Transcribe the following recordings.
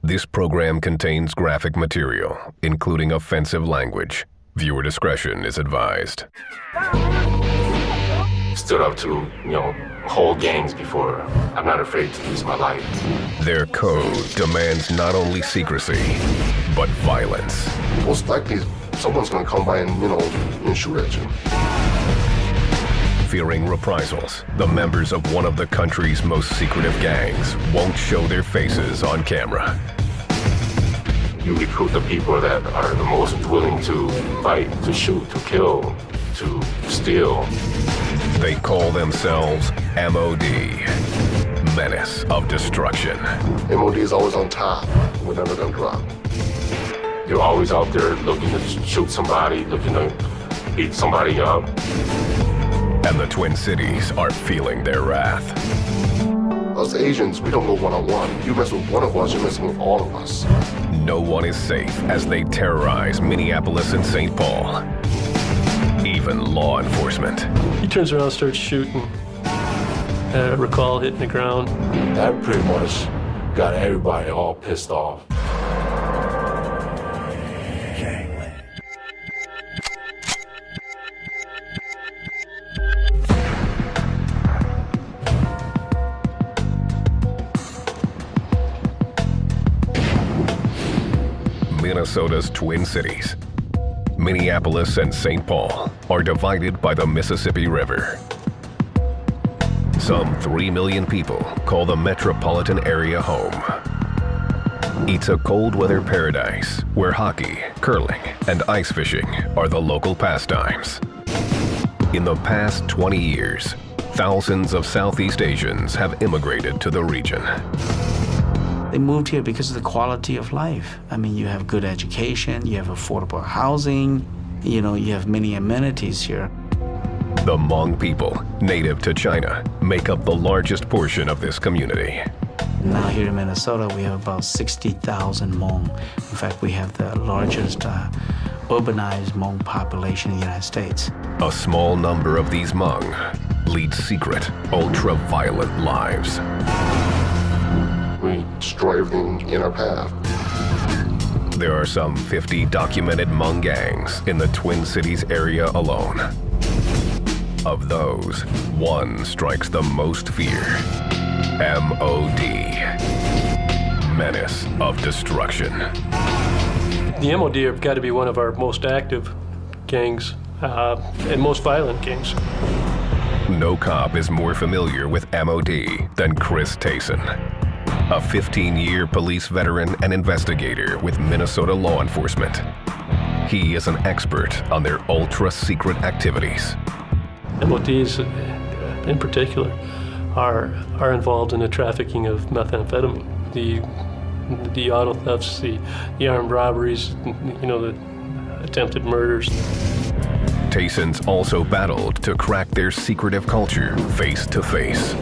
This program contains graphic material, including offensive language. Viewer discretion is advised. Stood up to, whole gangs before. I'm not afraid to lose my life. Their code demands not only secrecy, but violence. Most likely, someone's gonna come by and shoot at you. Fearing reprisals, the members of one of the country's most secretive gangs won't show their faces on camera. You recruit the people that are the most willing to fight, to shoot, to kill, to steal. They call themselves MOD, Menace of Destruction. MOD is always on top. We're never gonna drop. You're always out there looking to shoot somebody, looking to beat somebody up. And the Twin Cities are feeling their wrath. Us Asians, we don't go one-on-one. You mess with one of us, you're messing with all of us. No one is safe as they terrorize Minneapolis and St. Paul. Even law enforcement. He turns around and starts shooting. Recall hitting the ground. That pretty much got everybody all pissed off. Minnesota's Twin Cities, Minneapolis and St. Paul, are divided by the Mississippi River. Some 3 million people call the metropolitan area home. It's a cold weather paradise where hockey, curling, and ice fishing are the local pastimes. In the past 20 years, thousands of Southeast Asians have immigrated to the region. They moved here because of the quality of life. I mean, you have good education, you have affordable housing, you have many amenities here. The Hmong people, native to China, make up the largest portion of this community. Now here in Minnesota, we have about 60,000 Hmong. In fact, we have the largest urbanized Hmong population in the United States. A small number of these Hmong lead secret, ultra-violent lives. We destroy everything in our path. There are some 50 documented Hmong gangs in the Twin Cities area alone. Of those, one strikes the most fear. MOD, Menace of Destruction. The MOD have got to be one of our most active gangs and most violent gangs. No cop is more familiar with MOD than Chris Tayson, a 15-year police veteran and investigator with Minnesota law enforcement. He is an expert on their ultra-secret activities. MODs, in particular, are involved in the trafficking of methamphetamine, the auto thefts, the armed robberies, the attempted murders. Tayson's also battled to crack their secretive culture face to face.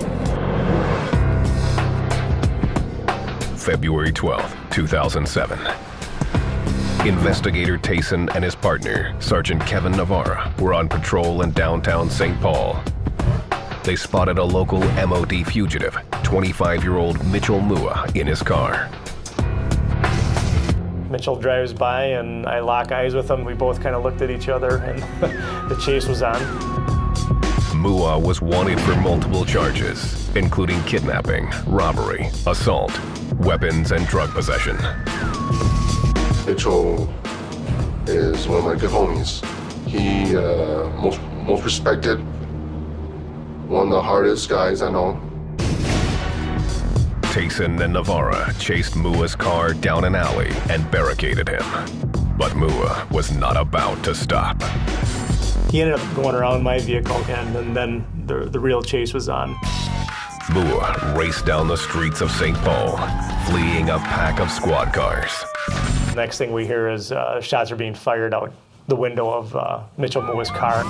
February 12, 2007. Investigator Tayson and his partner, Sergeant Kevin Navarra, were on patrol in downtown St. Paul. They spotted a local MOD fugitive, 25-year-old Mitchell Mua, in his car. Mitchell drives by and I lock eyes with him. We both kind of looked at each other and the chase was on. Mua was wanted for multiple charges, including kidnapping, robbery, assault, weapons, and drug possession. Mitchell is one of my good homies. He most respected, one of the hardest guys I know. Tayson and Navarra chased Mua's car down an alley and barricaded him. But Mua was not about to stop. He ended up going around my vehicle and then the real chase was on. Mua raced down the streets of St. Paul, fleeing a pack of squad cars. Next thing we hear is shots are being fired out the window of Mitchell Mua's car.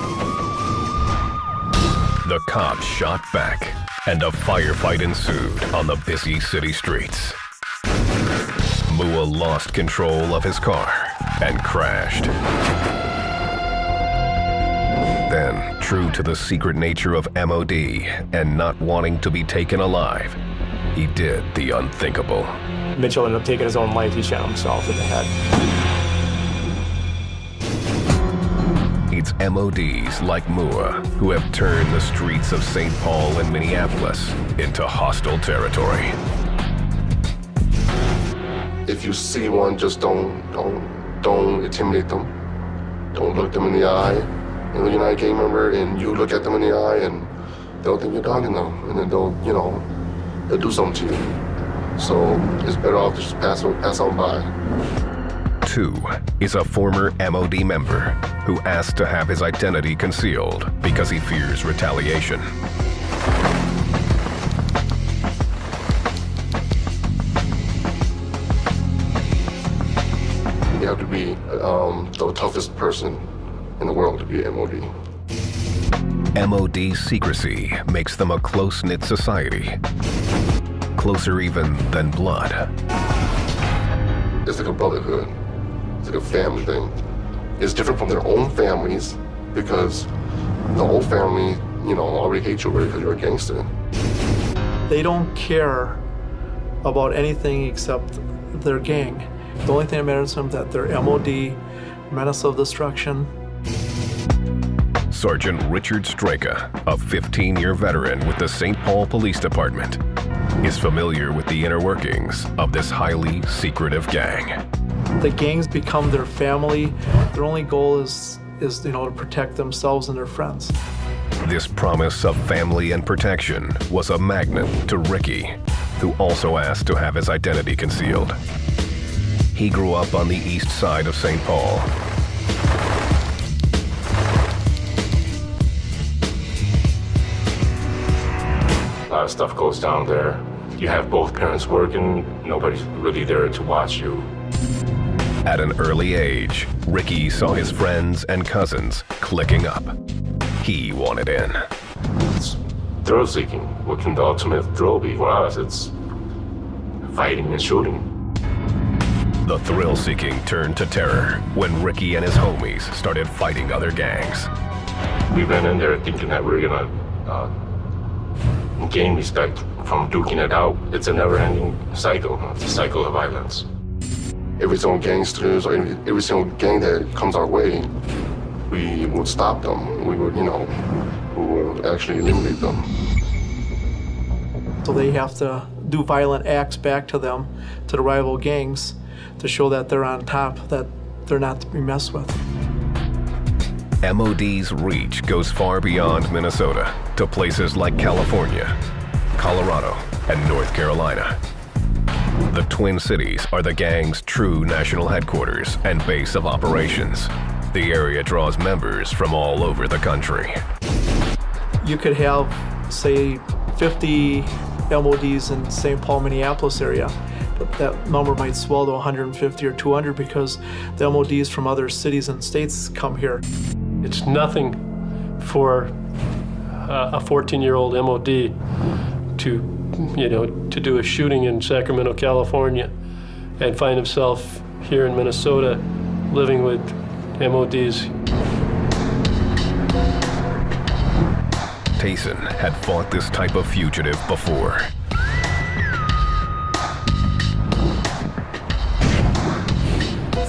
The cops shot back, and a firefight ensued on the busy city streets. Mua lost control of his car and crashed. Then, true to the secret nature of MOD and not wanting to be taken alive, he did the unthinkable. Mitchell ended up taking his own life. He shot himself in the head. It's MODs like Mua who have turned the streets of St. Paul and Minneapolis into hostile territory. If you see one, just don't intimidate them. Don't look them in the eye. You know, you're not a gang member, and you look at them in the eye, and they'll think you're dogging them, and then they'll do something to you. So it's better off to just pass on by. 2 is a former MOD member who asked to have his identity concealed because he fears retaliation. You have to be the toughest person in the world to be an MOD. MOD secrecy makes them a close-knit society, closer even than blood. It's like a brotherhood. It's like a family thing. It's different from their own families because the whole family, already hate you because you're a gangster. They don't care about anything except their gang. The only thing that matters to them is that they're MOD, Menace of Destruction. Sergeant Richard Straka, a 15-year veteran with the St. Paul Police Department, is familiar with the inner workings of this highly secretive gang. The gangs become their family. Their only goal is to protect themselves and their friends. This promise of family and protection was a magnet to Ricky, who also asked to have his identity concealed. He grew up on the east side of St. Paul. A lot of stuff goes down there. You have both parents working, nobody's really there to watch you. At an early age, Ricky saw his friends and cousins clicking up. He wanted in. It's thrill seeking. What can the ultimate thrill be for us? It's fighting and shooting. The thrill-seeking turned to terror when Ricky and his homies started fighting other gangs. We went in there thinking that we were gonna gain respect from duking it out. It's a never-ending cycle. It's a cycle of violence. Every single gangsters or every single gang that comes our way, we would stop them. We would, we would actually eliminate them. So they have to do violent acts back to them, to the rival gangs, to show that they're on top, that they're not to be messed with. MOD's reach goes far beyond Minnesota to places like California, Colorado, and North Carolina. The Twin Cities are the gang's true national headquarters and base of operations. The area draws members from all over the country. You could have, say, 50 MODs in St. Paul, Minneapolis area, but that number might swell to 150 or 200 because the MODs from other cities and states come here. It's nothing for a 14-year-old MOD to do a shooting in Sacramento, California, and find himself here in Minnesota living with MODs. Tayson had fought this type of fugitive before.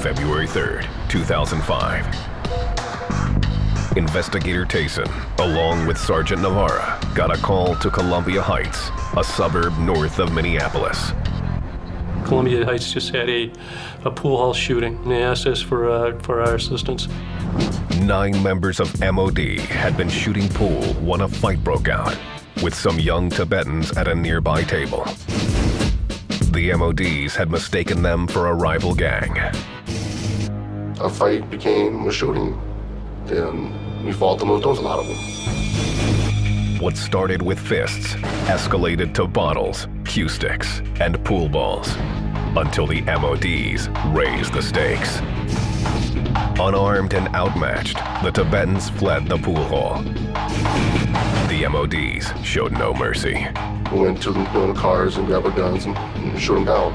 February 3rd, 2005. Investigator Tayson, along with Sergeant Navarra, got a call to Columbia Heights, a suburb north of Minneapolis. Columbia Heights just had a pool hall shooting, and they asked us for our assistance. 9 members of MOD had been shooting pool when a fight broke out, with some young Tibetans at a nearby table. The MODs had mistaken them for a rival gang. A fight became a shooting. Then we fought them. There was a lot of them. What started with fists escalated to bottles, cue sticks, and pool balls, until the MODs raised the stakes. Unarmed and outmatched, the Tibetans fled the pool hall. The MODs showed no mercy. We went to the cars and grabbed our guns and shoot them down.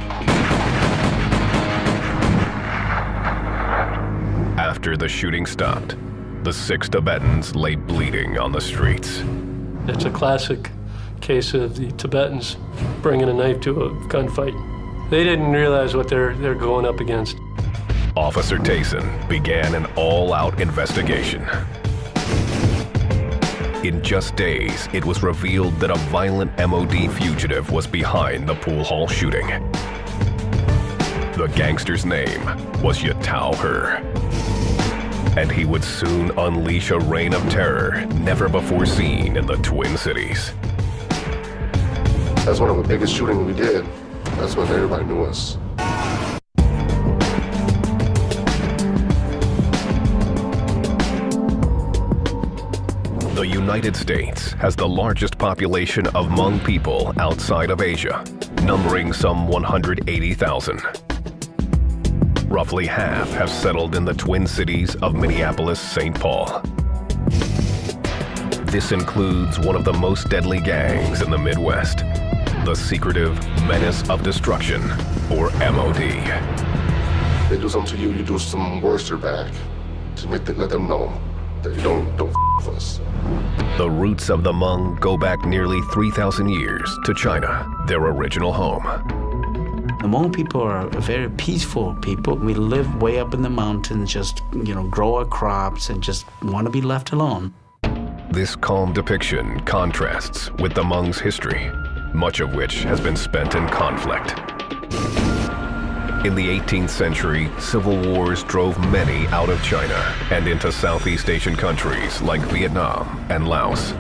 After the shooting stopped, the 6 Tibetans lay bleeding on the streets. It's a classic case of the Tibetans bringing a knife to a gunfight. They didn't realize what they're going up against. Officer Tayson began an all-out investigation. In just days, it was revealed that a violent MOD fugitive was behind the pool hall shooting. The gangster's name was Yatao He, and he would soon unleash a reign of terror never before seen in the Twin Cities. That's one of the biggest shootings we did. That's when everybody knew us. The United States has the largest population of Hmong people outside of Asia, numbering some 180,000. Roughly half have settled in the Twin Cities of Minneapolis-St. Paul. This includes one of the most deadly gangs in the Midwest, the secretive Menace of Destruction, or MOD. They do something to you, you do some worse back to let them know that you don't f with us. The roots of the Hmong go back nearly 3,000 years to China, their original home. The Hmong people are a very peaceful people. We live way up in the mountains, just, grow our crops and just want to be left alone. This calm depiction contrasts with the Hmong's history, much of which has been spent in conflict. In the 18th century, civil wars drove many out of China and into Southeast Asian countries like Vietnam and Laos.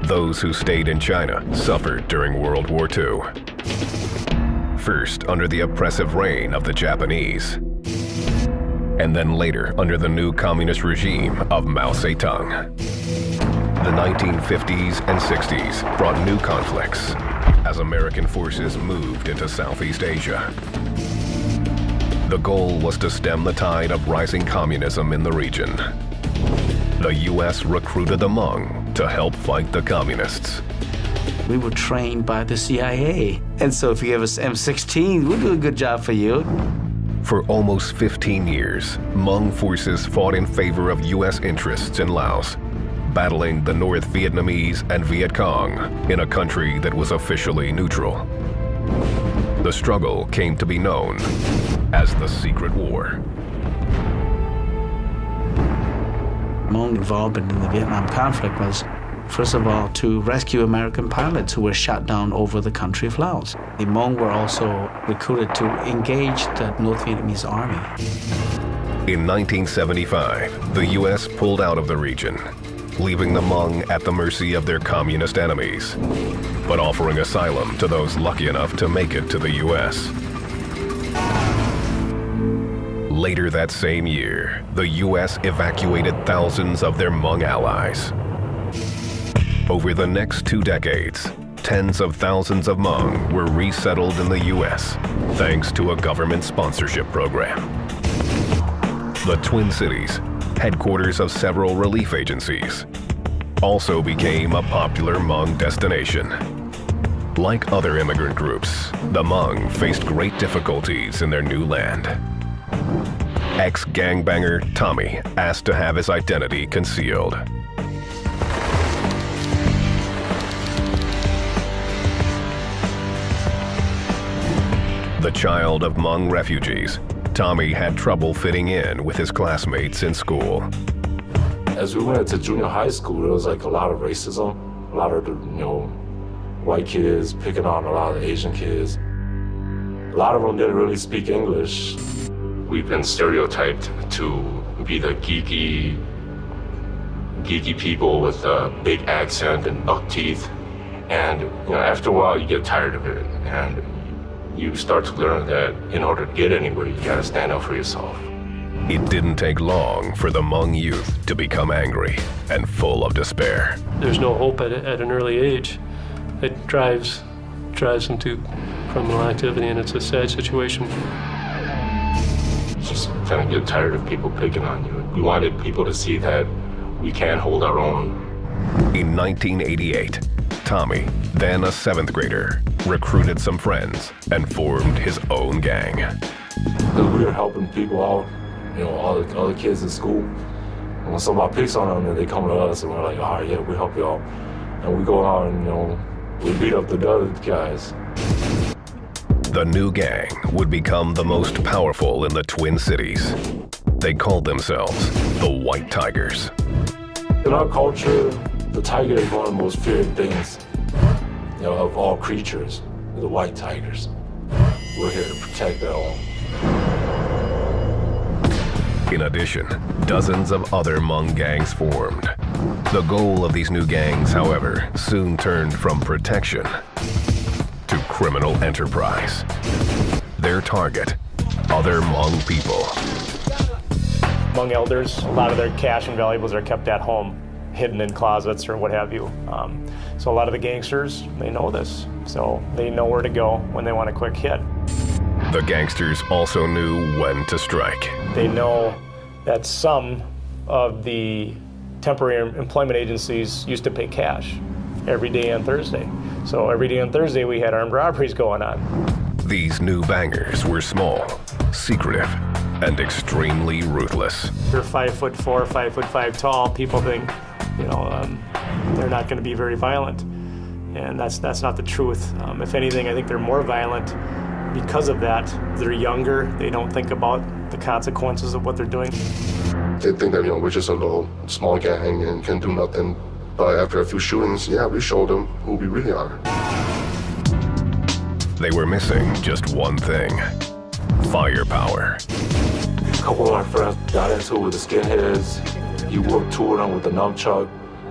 Those who stayed in China suffered during World War II. First under the oppressive reign of the Japanese, and then later under the new communist regime of Mao Zedong. The 1950s and 60s brought new conflicts as American forces moved into Southeast Asia. The goal was to stem the tide of rising communism in the region. The U.S. recruited the Hmong to help fight the communists. We were trained by the CIA, and so if you give us M16, we'll do a good job for you. For almost 15 years, Hmong forces fought in favor of U.S. interests in Laos, battling the North Vietnamese and Viet Cong in a country that was officially neutral. The struggle came to be known as the Secret War. Hmong involvement in the Vietnam conflict was, first of all, to rescue American pilots who were shot down over the country of Laos. The Hmong were also recruited to engage the North Vietnamese army. In 1975, the U.S. pulled out of the region, leaving the Hmong at the mercy of their communist enemies, but offering asylum to those lucky enough to make it to the U.S. Later that same year, the U.S. evacuated thousands of their Hmong allies. Over the next 2 decades, tens of thousands of Hmong were resettled in the U.S. thanks to a government sponsorship program. The Twin Cities, headquarters of several relief agencies, also became a popular Hmong destination. Like other immigrant groups, the Hmong faced great difficulties in their new land. Ex-gangbanger Tommy asked to have his identity concealed. The child of Hmong refugees, Tommy had trouble fitting in with his classmates in school. As we went to junior high school, there was like a lot of racism, a lot of the, white kids picking on a lot of the Asian kids. A lot of them didn't really speak English. We've been stereotyped to be the geeky people with a big accent and buck teeth. And after a while, you get tired of it, and you start to learn that in order to get anywhere, you gotta stand up for yourself. It didn't take long for the Hmong youth to become angry and full of despair. There's no hope at an early age. It drives them to criminal activity, and it's a sad situation. Just kind of get tired of people picking on you. We wanted people to see that we can hold our own. In 1988, Tommy, then a 7th grader, recruited some friends and formed his own gang. We were helping people out, all the kids in school. And when somebody picks on them, they come to us and we're like, all right, yeah, we help you out. And we go out and, we beat up the other guys. the new gang would become the most powerful in the Twin Cities. They called themselves the White Tigers. In our culture, the tiger is one of the most feared things, of all creatures, the white tigers. We're here to protect their own. In addition, dozens of other Hmong gangs formed. The goal of these new gangs, however, soon turned from protection to criminal enterprise. Their target, other Hmong people. Hmong elders, a lot of their cash and valuables are kept at home, hidden in closets or what have you. So a lot of the gangsters, they know this. So they know where to go when they want a quick hit. The gangsters also knew when to strike. They know that some of the temporary employment agencies used to pay cash every day on Thursday. So every day on Thursday we had armed robberies going on. These new bangers were small, secretive, and extremely ruthless. They're 5'4", 5'5" tall. People think, they're not going to be very violent, and that's not the truth. If anything, I think they're more violent because of that. They're younger. They don't think about the consequences of what they're doing. They think that we're just a little small gang and can do nothing. But after a few shootings, we showed them who we really are. They were missing just one thing: firepower. A couple of my friends got into it with the skinheads. He whooped two of them with the nunchuck.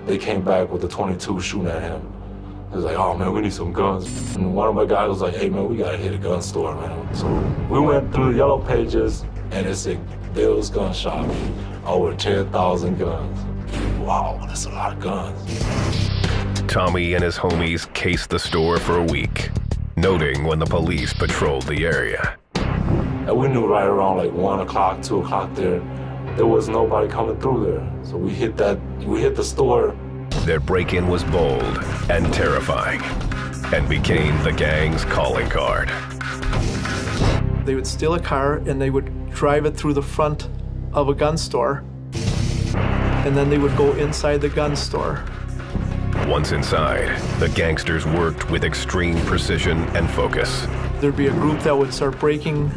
They came back with the 22 shooting at him. He was like, oh man, we need some guns. And one of my guys was like, hey man, we gotta hit a gun store, man. So we went through the yellow pages and it said, Bill's Gun Shop, over 10,000 guns. Wow, that's a lot of guns. Tommy and his homies cased the store for a week, noting when the police patrolled the area. And we knew right around like 1 o'clock, 2 o'clock there was nobody coming through there. So we hit the store. Their break-in was bold and terrifying, and became the gang's calling card. They would steal a car and they would drive it through the front of a gun store, and then they would go inside the gun store. Once inside, the gangsters worked with extreme precision and focus. There'd be a group that would start breaking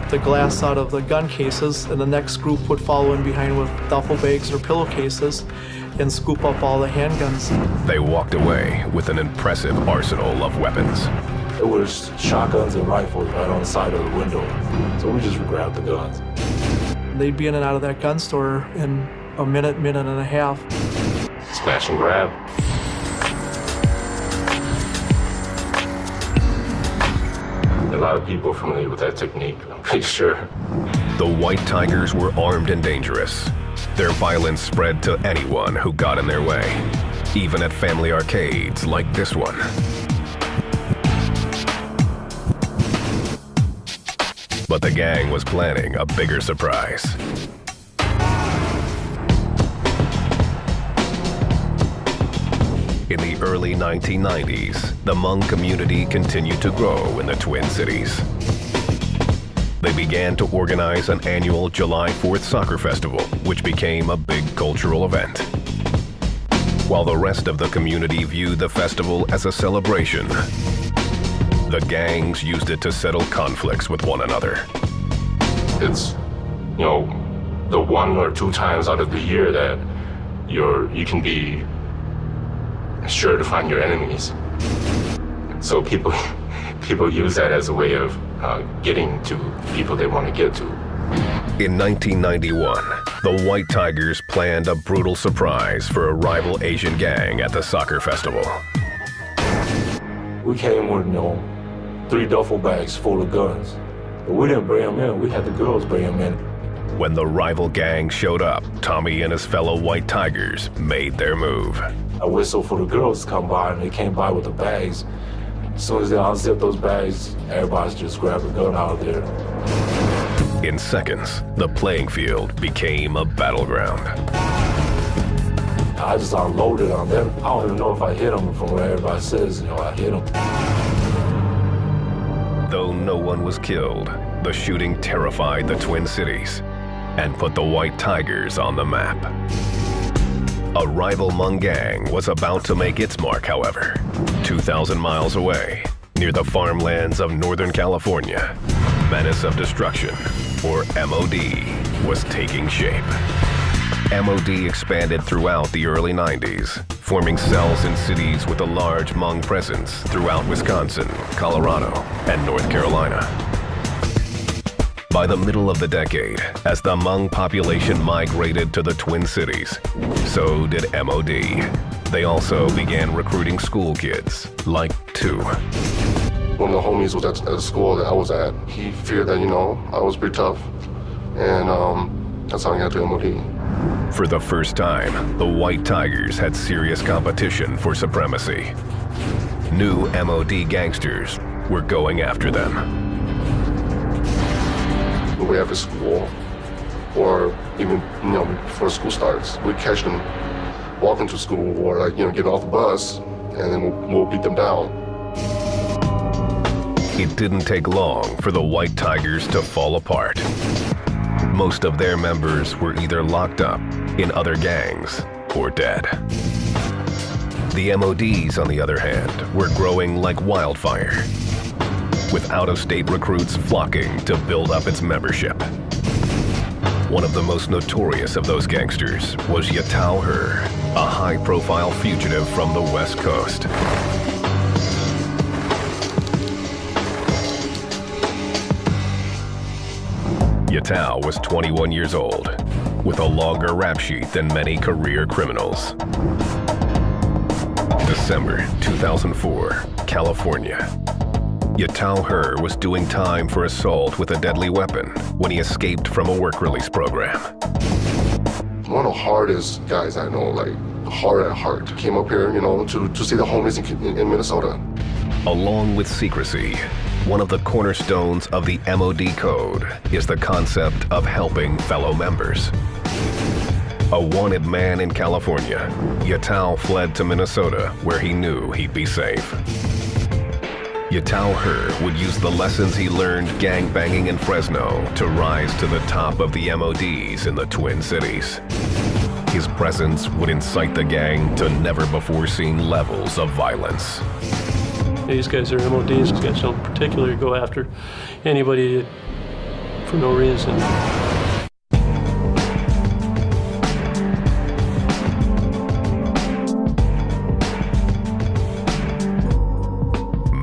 the glass out of the gun cases, and the next group would follow in behind with duffel bags or pillowcases and scoop up all the handguns. They walked away with an impressive arsenal of weapons. There was shotguns and rifles right on the side of the window, so we just grabbed the guns. They'd be in and out of that gun store in a minute and a half. Smash and grab. A lot of people are familiar with that technique, I'm pretty sure. The White Tigers were armed and dangerous. Their violence spread to anyone who got in their way, even at family arcades like this one. But the gang was planning a bigger surprise. In the early 1990s, the Hmong community continued to grow in the Twin Cities. They began to organize an annual July 4th soccer festival, which became a big cultural event. While the rest of the community viewed the festival as a celebration, the gangs used it to settle conflicts with one another. It's, the 1 or 2 times out of the year that you can be sure to find your enemies. So people use that as a way of getting to people they want to get to. In 1991, the White Tigers planned a brutal surprise for a rival Asian gang at the soccer festival. We came with, 3 duffel bags full of guns. But we didn't bring them in, we had the girls bring them in. When the rival gang showed up, Tommy and his fellow White Tigers made their move. I whistled for the girls to come by, and they came by with the bags. As soon as they unzipped those bags, everybody just grabbed a gun out of there. In seconds, the playing field became a battleground. I just unloaded on them. I don't even know if I hit them from where everybody says, I hit them. Though no one was killed, the shooting terrified the Twin Cities and put the White Tigers on the map. A rival Hmong gang was about to make its mark, however. 2,000 miles away, near the farmlands of Northern California, Menace of Destruction, or MOD, was taking shape. MOD expanded throughout the early 90s, forming cells in cities with a large Hmong presence throughout Wisconsin, Colorado, and North Carolina. By the middle of the decade, as the Hmong population migrated to the Twin Cities, so did MOD. They also began recruiting school kids, like two. One of the homies was at the school that I was at. He feared that, I was pretty tough, and that's how he got to MOD. For the first time, the White Tigers had serious competition for supremacy. New MOD gangsters were going after them. We have a school, or even, before school starts, we catch them walking to school or getting off the bus, and then we'll beat them down. It didn't take long for the White Tigers to fall apart. Most of their members were either locked up in other gangs or dead. The MODs, on the other hand, were growing like wildfire, with out-of-state recruits flocking to build up its membership. One of the most notorious of those gangsters was Yatao He, a high-profile fugitive from the West Coast. Yatao was 21 years old, with a longer rap sheet than many career criminals. December 2004, California. Yatao He was doing time for assault with a deadly weapon when he escaped from a work release program. One of the hardest guys I know, hard at heart, came up here, to see the homies in Minnesota. Along with secrecy, one of the cornerstones of the MOD code is the concept of helping fellow members. A wanted man in California, Yatao fled to Minnesota where he knew he'd be safe. Yatao He would use the lessons he learned gangbanging in Fresno to rise to the top of the MODs in the Twin Cities. His presence would incite the gang to never-before-seen levels of violence. These guys are MODs. These guys don't particularly go after anybody for no reason.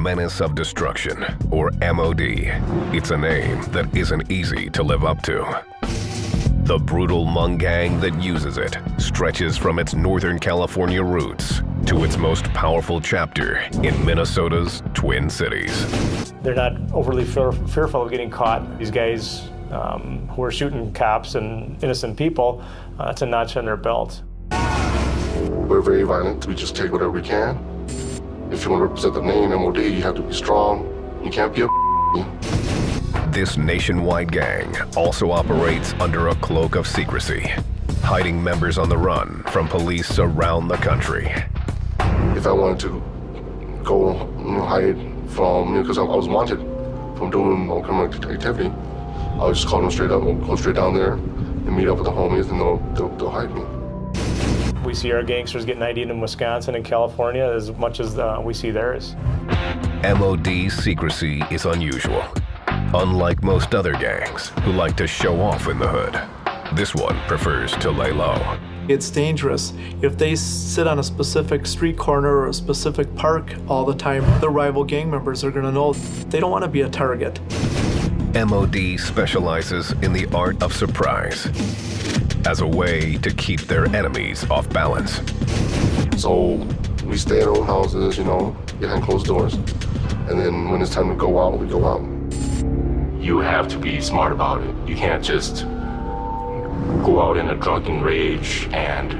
Menace of Destruction, or MOD. It's a name that isn't easy to live up to. The brutal Hmong gang that uses it stretches from its Northern California roots to its most powerful chapter in Minnesota's Twin Cities. They're not overly fearful of getting caught. These guys who are shooting cops and innocent people, it's a notch on their belt. We're very violent. We just take whatever we can. If you want to represent the name MOD, you have to be strong. You can't be a This nationwide gang also operates under a cloak of secrecy, hiding members on the run from police around the country. If I wanted to go hide from, because I was wanted from doing criminal activity, I would just call them straight up, go straight down there and meet up with the homies, and they'll hide me. We see our gangsters getting ID'd in Wisconsin and California as much as we see theirs. MOD's secrecy is unusual. Unlike most other gangs who like to show off in the hood, this one prefers to lay low. It's dangerous. If they sit on a specific street corner or a specific park all the time, the rival gang members are going to know they don't want to be a target. MOD specializes in the art of surprise as a way to keep their enemies off balance. So we stay at our own houses, behind closed doors. And then when it's time to go out, we go out. You have to be smart about it. You can't just go out in a drunken rage and,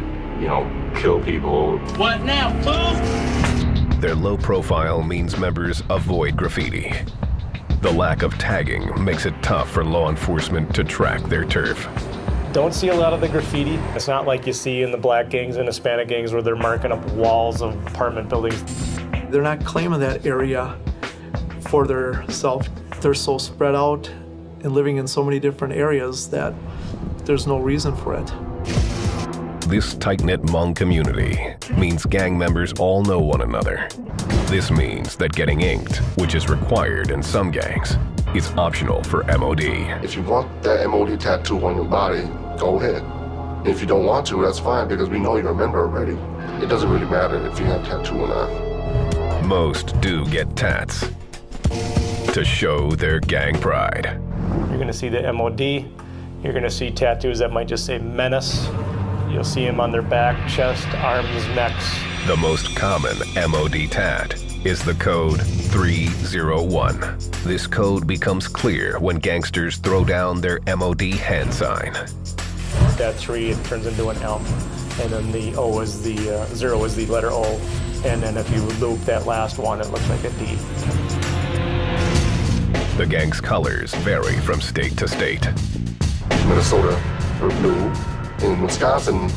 kill people. What now, fool? Their low profile means members avoid graffiti. The lack of tagging makes it tough for law enforcement to track their turf. Don't see a lot of the graffiti. It's not like you see in the black gangs and Hispanic gangs where they're marking up walls of apartment buildings. They're not claiming that area for their self. They're so spread out and living in so many different areas that there's no reason for it. This tight-knit Hmong community means gang members all know one another. This means that getting inked, which is required in some gangs, is optional for MOD. If you want that MOD tattoo on your body, go ahead. If you don't want to, that's fine, because we know you're a member already. It doesn't really matter if you have a tattoo or not. Most do get tats to show their gang pride. You're going to see the MOD. You're going to see tattoos that might just say Menace. You'll see them on their back, chest, arms, necks. The most common MOD tat is the code 301. This code becomes clear when gangsters throw down their MOD hand sign. That 3, it turns into an M, and then the O is the 0 is the letter O, and then if you loop that last one, it looks like a D. The gang's colors vary from state to state. Minnesota, we're blue. In Wisconsin,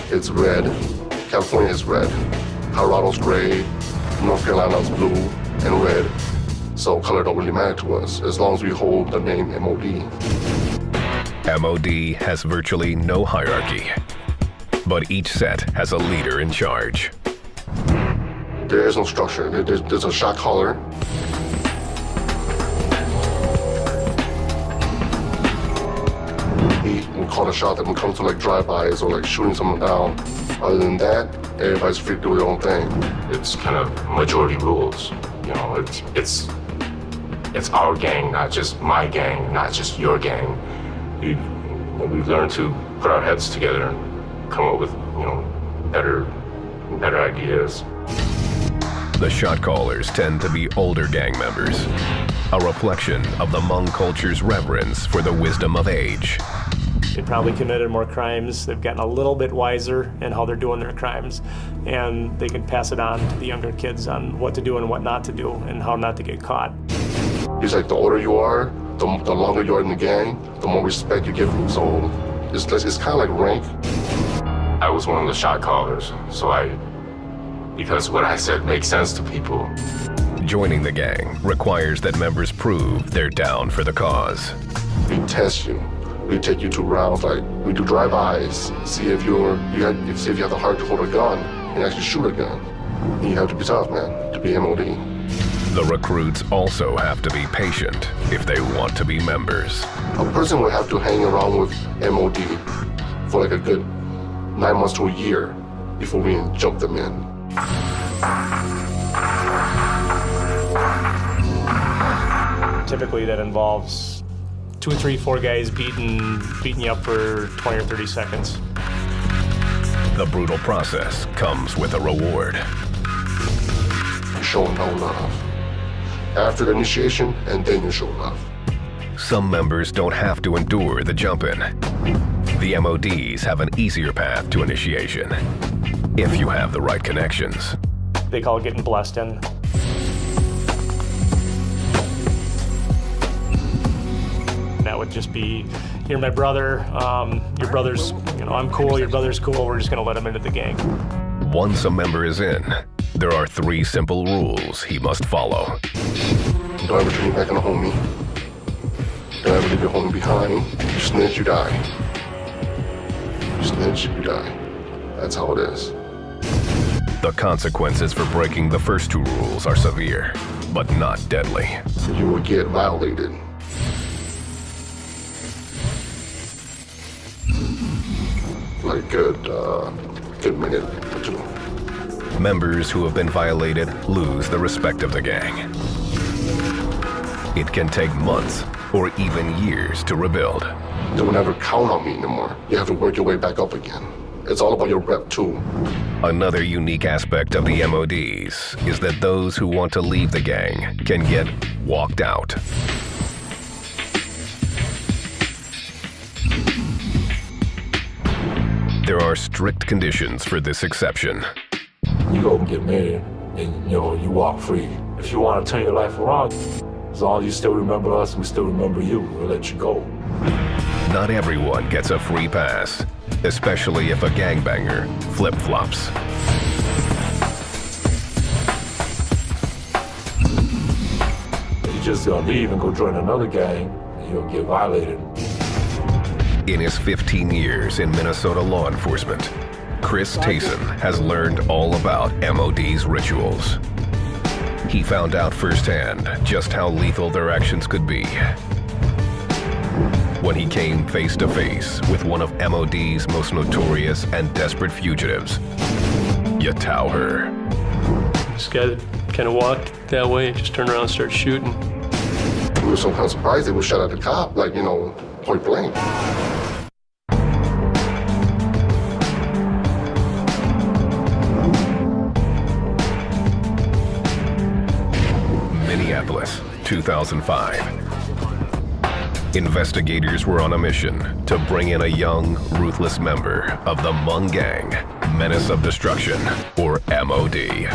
it's red. California is red. Colorado's gray. North Carolina's blue and red. So color don't really matter to us as long as we hold the name MOD. MOD has virtually no hierarchy, but each set has a leader in charge. There is no structure. There's a shot caller. We call the shot that when it comes to like drive-bys or like shooting someone down. Other than that, everybody's free to do their own thing. It's kind of majority rules. You know, it's our gang, not just my gang, not just your gang. We've learned to put our heads together and come up with, better ideas. The shot callers tend to be older gang members, a reflection of the Hmong culture's reverence for the wisdom of age. They probably committed more crimes. They've gotten a little bit wiser in how they're doing their crimes, and they can pass it on to the younger kids on what to do and what not to do and how not to get caught. It's like the older you are, the longer you are in the gang, the more respect you get from. So it's kind of like rank. I was one of the shot callers, because what I said makes sense to people. Joining the gang requires that members prove they're down for the cause. We test you. We take you to rounds, like we do drive-bys, see if you have the heart to hold a gun and actually shoot a gun. And you have to be tough, man, to be MOD. The recruits also have to be patient if they want to be members. A person would have to hang around with MOD for like a good 9 months to a year before we jump them in. Typically that involves 2, 3, 4 guys beating you up for 20 or 30 seconds. The brutal process comes with a reward. You show no love. After the initiation, and then you show love. Some members don't have to endure the jump-in. The MODs have an easier path to initiation, if you have the right connections. They call it getting blessed in. That would just be, you're my brother, your brother's, I'm cool, your brother's cool, we're just gonna let him into the gang. Once a member is in, there are 3 simple rules he must follow. Don't ever turn your back on a homie. Don't ever leave your homie behind. You snitch, you die. You snitch, you die. That's how it is. The consequences for breaking the first 2 rules are severe, but not deadly. You will get violated. Like good minute or 2. Members who have been violated lose the respect of the gang. It can take months or even years to rebuild. They will never count on me anymore. You have to work your way back up again. It's all about your rep too. Another unique aspect of the MODs is that those who want to leave the gang can get walked out. There are strict conditions for this exception. You go and get married, and you walk free. If you want to turn your life around, as long as you still remember us, we still remember you. We'll let you go. Not everyone gets a free pass, especially if a gangbanger flip-flops. You just gonna leave and go join another gang, and you'll get violated. In his 15 years in Minnesota law enforcement, Chris Tayson has learned all about MOD's rituals. He found out firsthand just how lethal their actions could be when he came face to face with one of MOD's most notorious and desperate fugitives, Yatauher. This guy that kind of walked that way and just turned around and started shooting. We were so kind of surprised they would shot at the cop, like, you know, point blank. Minneapolis, 2005. Investigators were on a mission to bring in a young, ruthless member of the Hmong gang, Menace of Destruction, or MOD.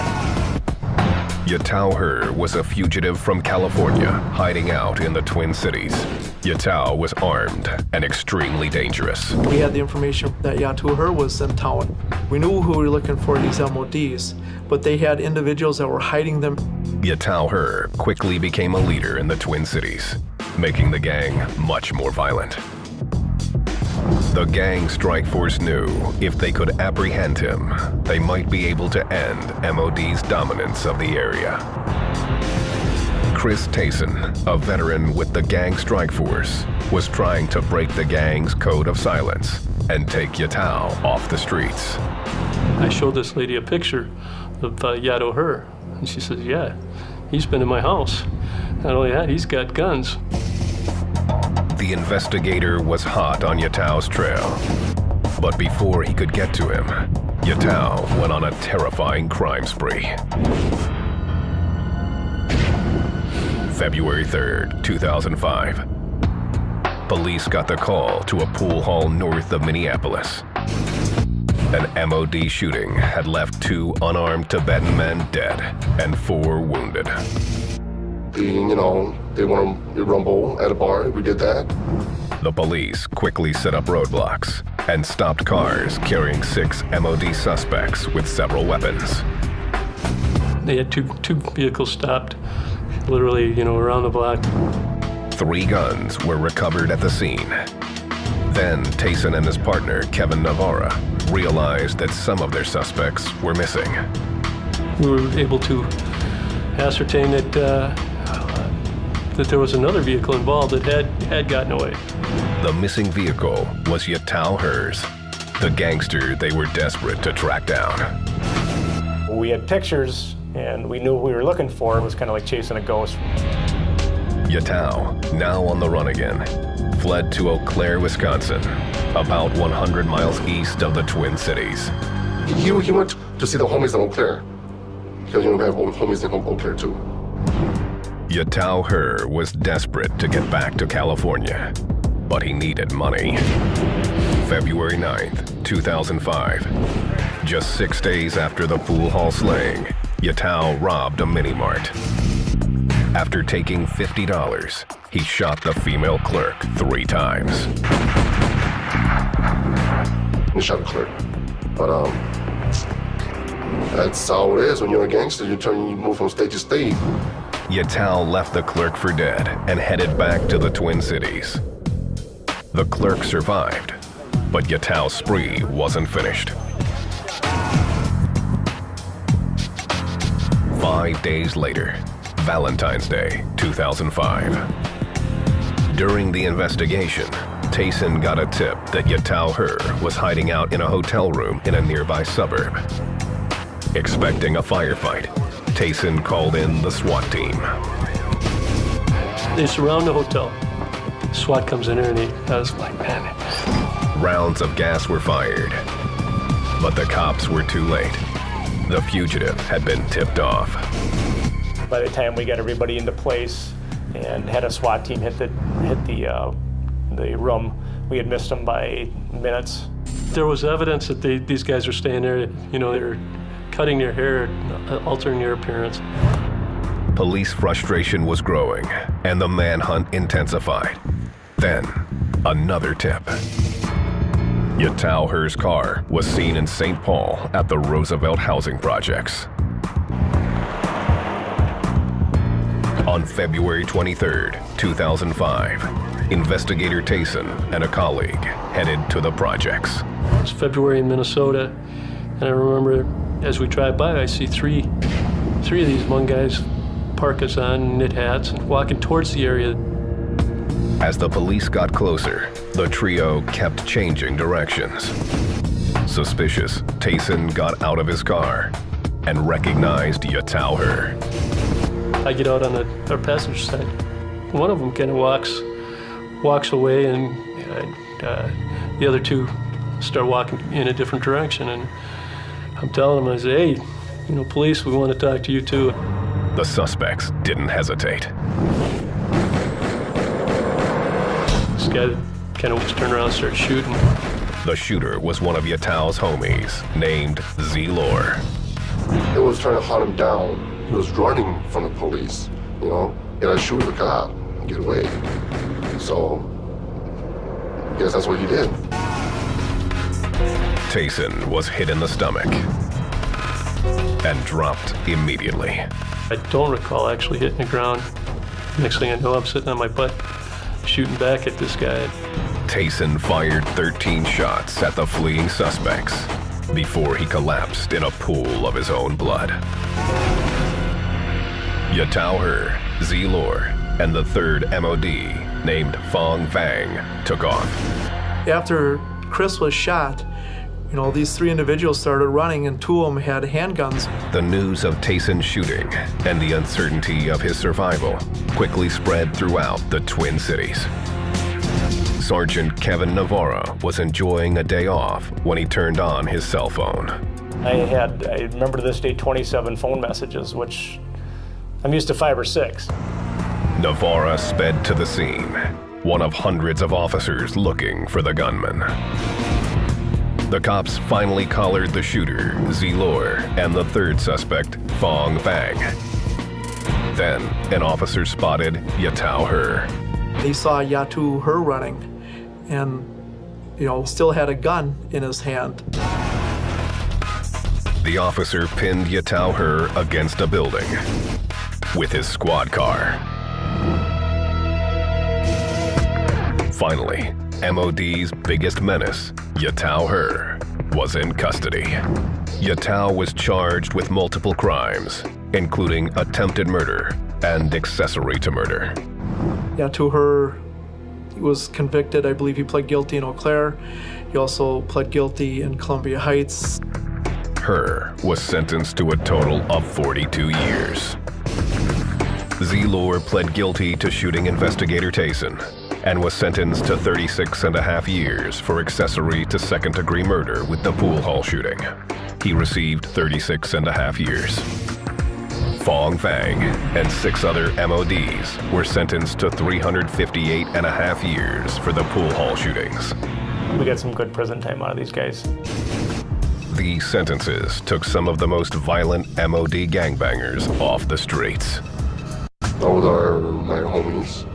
Yatauher was a fugitive from California, hiding out in the Twin Cities. Yatau was armed and extremely dangerous. We had the information that Yatauher was in town. We knew who we were looking for, these MODs, but they had individuals that were hiding them. Yatauher quickly became a leader in the Twin Cities, making the gang much more violent. The gang strike force knew if they could apprehend him, they might be able to end MOD's dominance of the area. Chris Tayson, a veteran with the gang strike force, was trying to break the gang's code of silence and take Yatau off the streets. I showed this lady a picture of Yatauher, and she says, yeah, he's been in my house. Not only that, he's got guns. The investigator was hot on Yatau's trail, but before he could get to him, Yatau went on a terrifying crime spree. February 3rd, 2005. Police got the call to a pool hall north of Minneapolis. An MOD shooting had left 2 unarmed Tibetan men dead and 4 wounded. You know, they want to rumble at a bar. We did that. The police quickly set up roadblocks and stopped cars carrying 6 MOD suspects with several weapons. They had two vehicles stopped, literally, you know, around the block. 3 guns were recovered at the scene. Then Tayson and his partner, Kevin Navarra, realized that some of their suspects were missing. We were able to ascertain that there was another vehicle involved that had gotten away. The missing vehicle was Yatauher's, the gangster they were desperate to track down. We had pictures, and we knew what we were looking for. It was kind of like chasing a ghost. Yatau, now on the run again, fled to Eau Claire, Wisconsin, about 100 miles east of the Twin Cities. He went to see the homies in Eau Claire, because you know we have homies in Eau Claire too. Yatauher was desperate to get back to California, but he needed money. February 9th, 2005. Just 6 days after the pool hall slaying, Yatau robbed a mini-mart. After taking $50, he shot the female clerk 3 times. He shot a clerk. But that's how it is when you're a gangster. You move from state to state. Yatau left the clerk for dead and headed back to the Twin Cities. The clerk survived, but Yatau's spree wasn't finished. 5 days later, Valentine's Day, 2005. During the investigation, Tayson got a tip that Yatauher was hiding out in a hotel room in a nearby suburb. Expecting a firefight, Tayson called in the SWAT team. They surround the hotel. SWAT comes in there, and I was like, man. Rounds of gas were fired, but the cops were too late. The fugitive had been tipped off. By the time we got everybody into place and had a SWAT team hit the room, we had missed them by minutes. There was evidence that these guys were staying there. You know, they were cutting their hair, altering their appearance. Police frustration was growing, and the manhunt intensified. Then, another tip. Yatauher's car was seen in St. Paul at the Roosevelt housing projects. On February 23rd, 2005, investigator Tayson and a colleague headed to the projects. It's February in Minnesota, and I remember as we drive by, I see three of these Hmong guys parkas on, knit hats, and walking towards the area. As the police got closer, the trio kept changing directions. Suspicious, Tayson got out of his car and recognized Yatauher. I get out on our passenger side. One of them kind of walks away, and the other two start walking in a different direction. And I'm telling them, I say, hey, you know, police, we want to talk to you too. The suspects didn't hesitate. This guy kind of turned around and started shooting. The shooter was one of Yatau's homies, named Z-Lore. It was trying to hunt him down. He was running from the police, you know? He had to shoot the cop and get away. So, I guess that's what he did. Tayson was hit in the stomach and dropped immediately. I don't recall actually hitting the ground. Next thing I know, I'm sitting on my butt, shooting back at this guy. Tayson fired 13 shots at the fleeing suspects before he collapsed in a pool of his own blood. Yatauher, Z-Lore, and the third MOD, named Phong Vang, took off. After Chris was shot, you know, these three individuals started running, and two of them had handguns. The news of Tayson's shooting and the uncertainty of his survival quickly spread throughout the Twin Cities. Sergeant Kevin Navarro was enjoying a day off when he turned on his cell phone. I remember to this day, 27 phone messages, which I'm used to 5 or 6. Navarro sped to the scene, one of hundreds of officers looking for the gunman. The cops finally collared the shooter, Z-Lore, and the third suspect, Phong Vang. Then, an officer spotted Yatauher. He saw Yatauher running and, you know, still had a gun in his hand. The officer pinned Yatauher against a building with his squad car. Finally, MOD's biggest menace, Yatauher, was in custody. Yatau was charged with multiple crimes, including attempted murder and accessory to murder. Yatauher was convicted. I believe he pled guilty in Eau Claire. He also pled guilty in Columbia Heights. Her was sentenced to a total of 42 years. Z-Lore pled guilty to shooting investigator Tayson and was sentenced to 36.5 years for accessory to second-degree murder with the pool hall shooting. He received 36.5 years. Phong Vang and 6 other MODs were sentenced to 358.5 years for the pool hall shootings. We got some good prison time out of these guys. These sentences took some of the most violent MOD gangbangers off the streets. Those are my homies.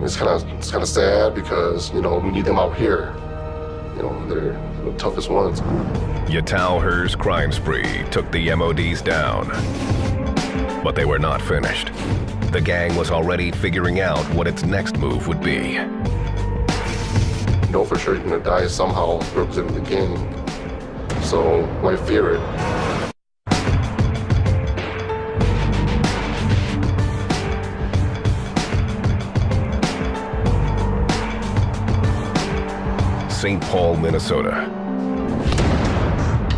It's kind of sad because, you know, we need them out here. You know, they're the toughest ones. Yatauher's crime spree took the MODs down, but they were not finished. The gang was already figuring out what its next move would be. You know for sure you're gonna die somehow representing the gang. So why fear it? St. Paul, Minnesota.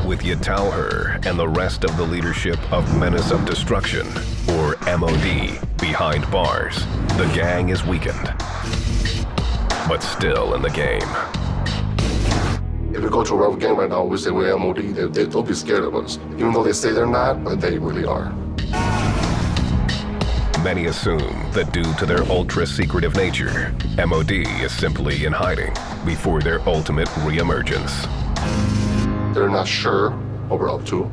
With Yatauher and the rest of the leadership of Menace of Destruction, or MOD, behind bars, the gang is weakened, but still in the game. If we go to a rival gang right now, we say we're MOD, they'll be scared of us. Even though they say they're not, but they really are. Many assume that due to their ultra-secretive nature, MOD is simply in hiding before their ultimate re-emergence. They're not sure what we're up to.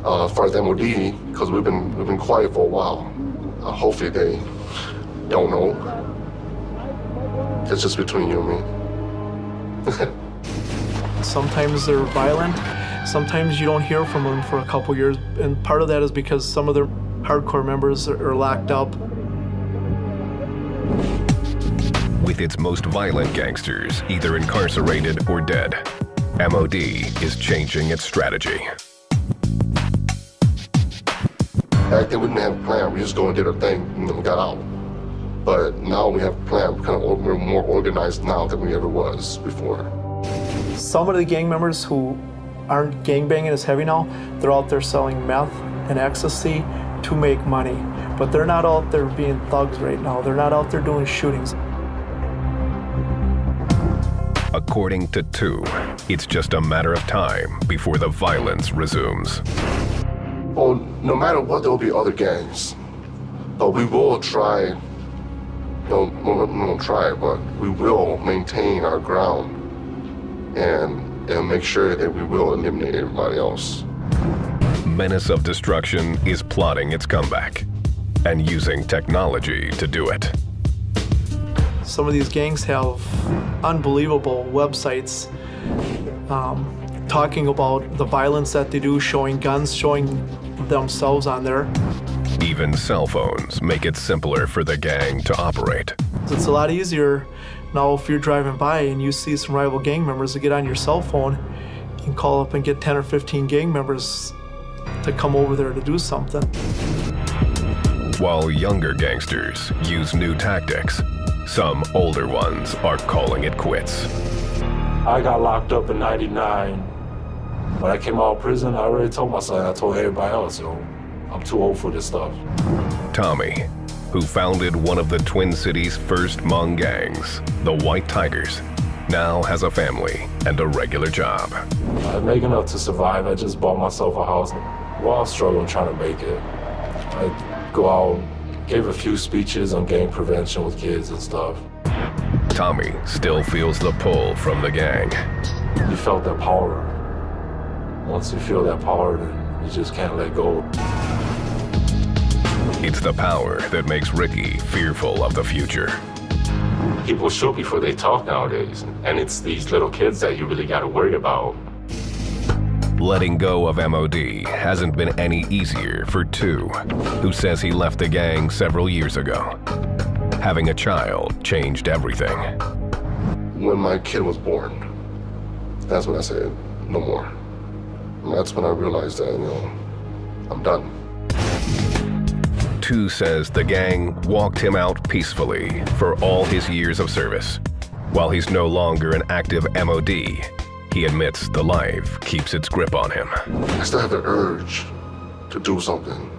As far as MOD, because we've been quiet for a while. Hopefully they don't know. It's just between you and me. Sometimes they're violent. Sometimes you don't hear from them for a couple years, and part of that is because some of their hardcore members are locked up. With its most violent gangsters either incarcerated or dead, MOD is changing its strategy. Back then we didn't have a plan. We just go and did our thing, and then we got out. But now we have a plan. We're more organized now than we ever was before. Some of the gang members who aren't gangbanging as heavy now, they're out there selling meth and ecstasy to make money. But they're not out there being thugs right now. They're not out there doing shootings. According to two, it's just a matter of time before the violence resumes. Well, no matter what, there will be other gangs. But we will try, we won't try, but we will maintain our ground and make sure that we will eliminate everybody else. Menace of Destruction is plotting its comeback and using technology to do it. Some of these gangs have unbelievable websites talking about the violence that they do, showing guns, showing themselves on there. Even cell phones make it simpler for the gang to operate. It's a lot easier now if you're driving by and you see some rival gang members to get on your cell phone, you can call up and get 10 or 15 gang members to come over there to do something. While younger gangsters use new tactics, some older ones are calling it quits. I got locked up in '99. When I came out of prison, I already told myself, I told everybody else, I'm too old for this stuff. Tommy, who founded one of the Twin Cities' first Hmong gangs, the White Tigers, now has a family and a regular job. I make enough to survive. I just bought myself a house while struggling trying to make it. I go out, gave a few speeches on gang prevention with kids and stuff. Tommy still feels the pull from the gang. You felt that power. Once you feel that power, then you just can't let go. It's the power that makes Ricky fearful of the future. People shoot before they talk nowadays, and it's these little kids that you really got to worry about. Letting go of MOD hasn't been any easier for Two, who says he left the gang several years ago. Having a child changed everything. When my kid was born, that's when I said, no more. And that's when I realized that, I'm done. Two says the gang walked him out peacefully for all his years of service. While he's no longer an active MOD, he admits the life keeps its grip on him. I still have the urge to do something,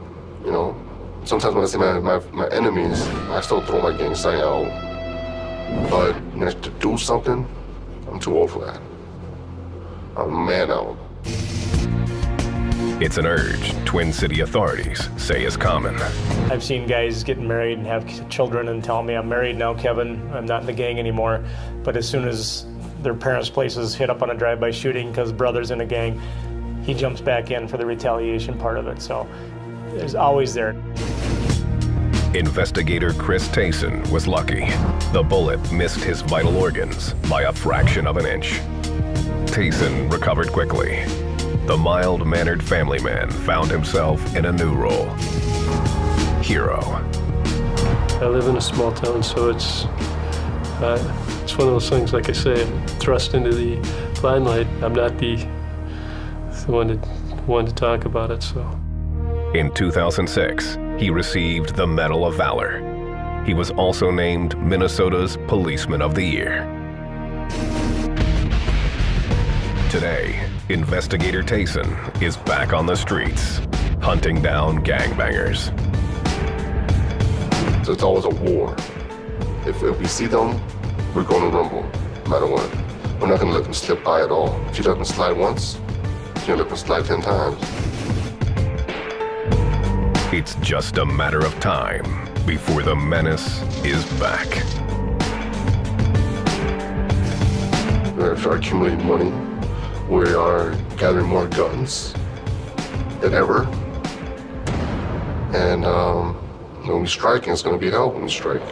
Sometimes when I see my enemies, I still throw my gang sign out. But to do something, I'm too old for that. I'm a man now. It's an urge Twin City authorities say is common. I've seen guys get married and have children and tell me, I'm married now, Kevin, I'm not in the gang anymore. But as soon as their parents' places hit up on a drive-by shooting because brother's in a gang, he jumps back in for the retaliation part of it. So it's always there. Investigator Chris Tayson was lucky. The bullet missed his vital organs by a fraction of an inch. Tayson recovered quickly. The mild-mannered family man found himself in a new role. Hero. I live in a small town, so it's one of those things, like I say, thrust into the limelight. I'm not the one to talk about it, so. In 2006, he received the Medal of Valor. He was also named Minnesota's Policeman of the Year. Today, Investigator Tayson is back on the streets, hunting down gangbangers. So it's always a war. If we see them, we're going to rumble, no matter what. We're not going to let them slip by at all. If you let them slide once, you're going to let them slide 10 times. It's just a matter of time before the menace is back. We're going to start accumulating money. We are gathering more guns than ever. And when we strike, it's going to be hell when we strike.